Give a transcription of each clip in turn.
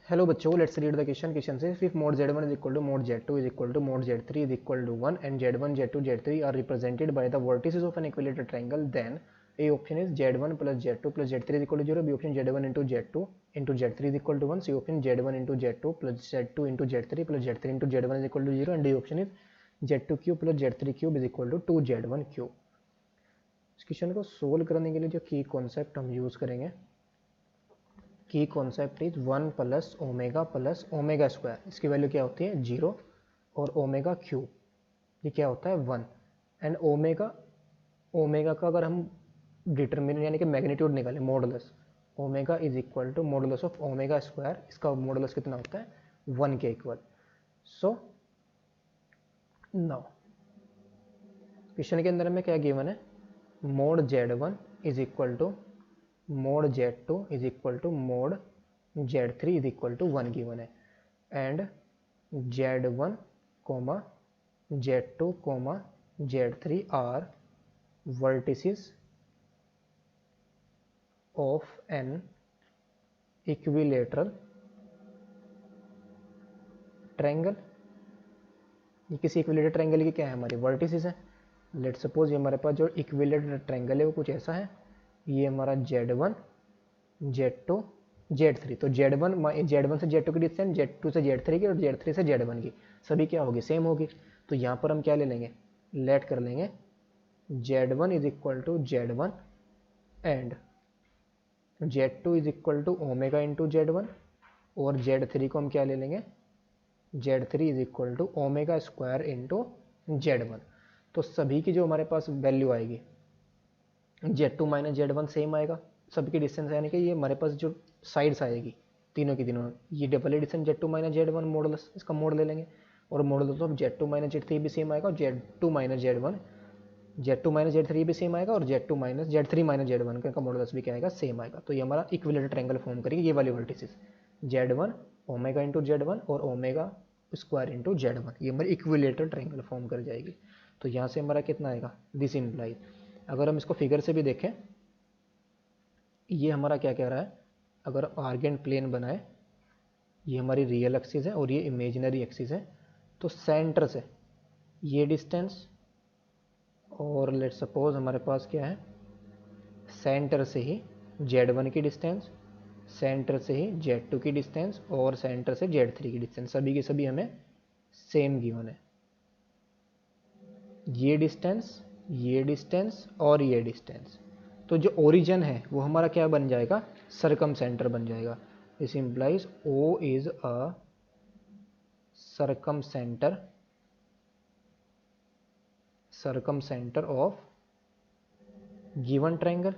Hello बच्चों, let's read the question. Question से if mod z1 is equal to mod z2 is equal to mod z3 is equal to 1 and z1 z2 z3 are represented by the vertices of an equilateral triangle, then a option is z1 plus z2 plus z3 is equal to 0, b option z1 into z2 into z3 is equal to 1, c option z1 into z2 plus z2 into z3 plus z3 into z1 is equal to 0 and d option is z2 cube plus z3 cube is equal to 2z1 cube. इस question को solve करने के लिए जो की concept हम use करेंगे, की concept is 1 plus omega square. इसकी वैल्यू क्या होती है 0 और ओमेगा क्यूब ये क्या होता है 1 एंड ओमेगा का अगर हम डिटरमिनेंट यानी कि मैग्नीट्यूड निकालें modulus, omega is equal to modulus of omega square. इसका मॉडुलस कितना होता है 1 के इक्वल. सो नाउ क्वेश्चन के अंदर में क्या गिवन है, mod z1 is equal to mod z2 is equal to mod z3 is equal to 1 given है and z1 comma z2 comma z3 are vertices of an equilateral triangle. ये किसी equilateral triangle की क्या है हमारी vertices है. Let suppose ये हमारे पास जो इक्विलेटरल ट्रायंगल है वो कुछ ऐसा है. ये हमारा z1 z2 z3. तो z1 से z2 की डिस्टेंस, z2 से z3 की और z3 से z1 की सभी क्या होगी सेम होगी. तो यहाँ पर हम क्या ले लेंगे, लेट कर लेंगे z1 is equal to z1 and z2 is equal to omega into z1 और z3 को हम क्या ले लेंगे z3 is equal to omega square into z1. तो सभी की जो हमारे पास वैल्यू आएगी z2 माइनस z1 सेम आएगा सबकी डिस्टेंस, यानी कि ये हमारे पास जो साइड्स आएगी तीनों की तीनों ये double addition z2 minus z1 modulus इसका मोड ले लेंगे और modulus of z2 minus z3 भी सेम आएगा और z2 माइनस z3 भी सेम आएगा और z3 माइनस z1 का मॉडुलस भी क्या आएगा सेम आएगा. तो ये हमारा इक्विलेटरल ट्रायंगल फॉर्म करेगी ये वाली vertices z1 omega into z1 और ओमेगा स्क्वायर इंटू z1. ये हमारी इक्विलेटरल ट्रायंगल फॉर्म कर जाएगी. तो यहाँ से हमारा कितना आएगा दिस इम्प्लाइज. अगर हम इसको फिगर से भी देखें, ये हमारा क्या कह रहा है, अगर आर्गेंट प्लेन बनाए ये हमारी रियल एक्सिस है और ये इमेजिनरी एक्सिस है. तो सेंटर से ये डिस्टेंस और लेट सपोज हमारे पास क्या है सेंटर से ही z1 की डिस्टेंस, सेंटर से ही z2 की डिस्टेंस और सेंटर से z3 की डिस्टेंस सभी की सभी हमें सेम गिवन है. ये डिस्टेंस और ये डिस्टेंस. तो जो ओरिजिन है वो हमारा क्या बन जाएगा सरकम सेंटर बन जाएगा. This implies O is a circumcentre of given triangle.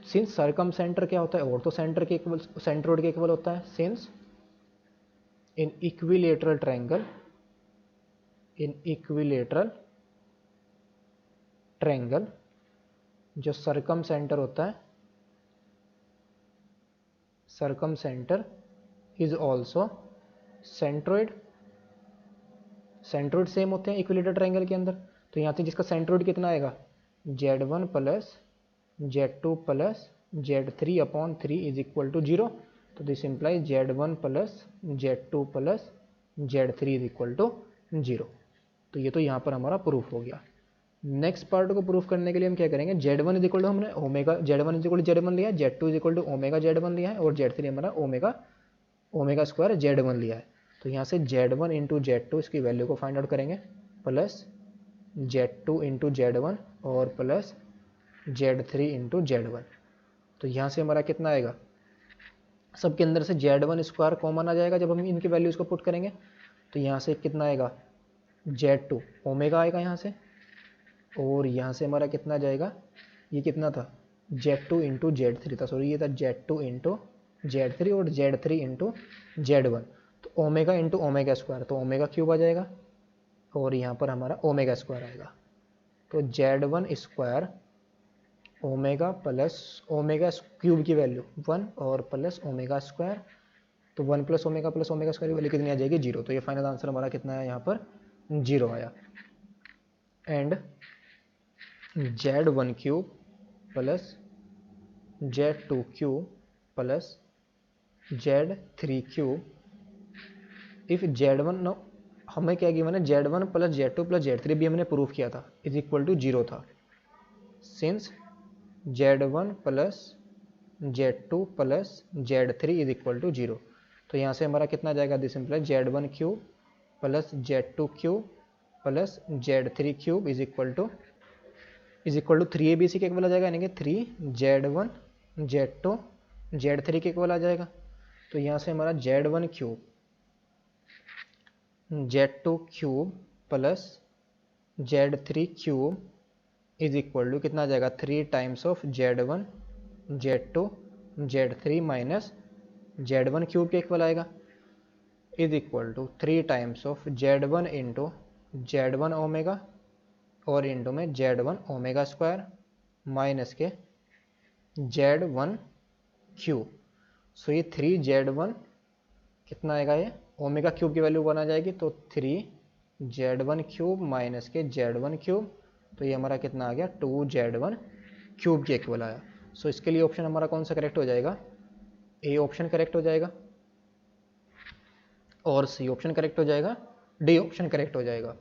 Since circumcentre क्या होता है ऑर्थो सेंटर के इक्वल, सेंट्रोइड के इक्वल होता है. सिंस in equilateral triangle जो सरकम सेंटर होता है, circumcentre is also centroid. Centroid same होते हैं इक्विलेटरल ट्रायंगल के अंदर. तो यहाँ से जिसका सेंट्रोइड कितना आएगा z1 plus z2 plus z3 upon 3 is equal to 0. तो this implies z1 plus z2 plus z3 is equal to 0. तो ये तो यहाँ पर हमारा प्रूफ हो गया. नेक्स्ट पार्ट को प्रूफ करने के लिए हम क्या करेंगे, z1 इज इक्वल टू हमने omega z1 is equal to z1 लिया है, z2 is equal to omega z1 लिया है और z3 हमारा ओमेगा स्क्वायर z1 लिया है. तो यहाँ से z1 इंटू z2 इसकी वैल्यू को फाइंड आउट करेंगे प्लस z2 इंटू z1 और प्लस z3 इंटू z1. तो यहाँ से हमारा कितना आएगा, सबके अंदर से z1 स्क्वायर कॉमन आ जाएगा जब हम इनकी वैल्यूज़ को पुट करेंगे. तो यहाँ से कितना आएगा z2 ओमेगा आएगा यहाँ से और यहाँ से हमारा कितना जाएगा, ये कितना था z2 इंटू z3 था, सॉरी ये था z2 इंटू z3 और z3 इंटू z1. तो ओमेगा इंटू ओमेगा स्क्वायर तो ओमेगा क्यूब आ जाएगा और यहाँ पर हमारा ओमेगा स्क्वायर आएगा. तो z1 square omega plus omega cube की वैल्यू 1 और प्लस ओमेगा स्क्वायर. तो 1 प्लस ओमेगा स्क्वायर की वैल्यू कितनी आ जाएगी 0. तो ये फाइनल आंसर हमारा कितना है यहाँ पर 0 आया. And z1 cube plus Z2 cube plus Z3 cube if Z1 नो हमें क्या गिवन है, Z1 plus Z2 plus Z3 भी हमने प्रूफ किया था इज इक्वल टू 0 था। Since Z1 plus Z2 plus Z3 is equal to 0, तो यहाँ से हमारा कितना जाएगा, this imply Z1 cube plus Z2 cube plus Z3 cube is equal to 3ABC के इक्वल आ जाएगा, यानी कि 3Z1 Z2 Z3 के इक्वल आ जाएगा। तो यहाँ से हमारा Z1 cube Z2 cube plus Z3 cube is equal to कितना आ जाएगा, 3 times of Z1 Z2 Z3 minus Z1 cube के इक्वल आएगा, is equal to 3 times of Z1 into Z1 omega और इंटू में Z1 ओमेगा स्क्वायर माइनस के Z1 cube. सो ये 3Z1 कितना आएगा, ये ओमेगा क्यूब की वैल्यू 1 आ जाएगी, तो 3Z1 क्यूब माइनस के Z1 क्यूब, तो ये हमारा कितना आ गया, 2Z1 क्यूब के इक्वल आया। सो इसके लिए ऑप्शन हमारा कौन सा करेक्ट हो जाएगा, ए ऑप्शन करेक्ट हो जाएगा और सी ऑप्शन करेक्ट हो जाएगा, डी ऑप्शन करेक्ट हो जाएगा।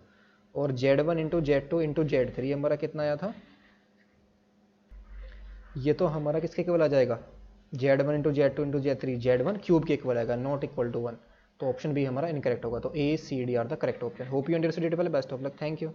और Z1 into Z2 into Z3 हमारा कितना आया था, ये तो हमारा किसके इक्वल आ जाएगा, Z1 into Z2 into Z3 Z1 cube के इक्वल आएगा, नॉट इक्वल टू 1, तो ऑप्शन बी हमारा इनकरेक्ट होगा। तो A C D are the correct option. Hope you understood it well, best of luck, thank you.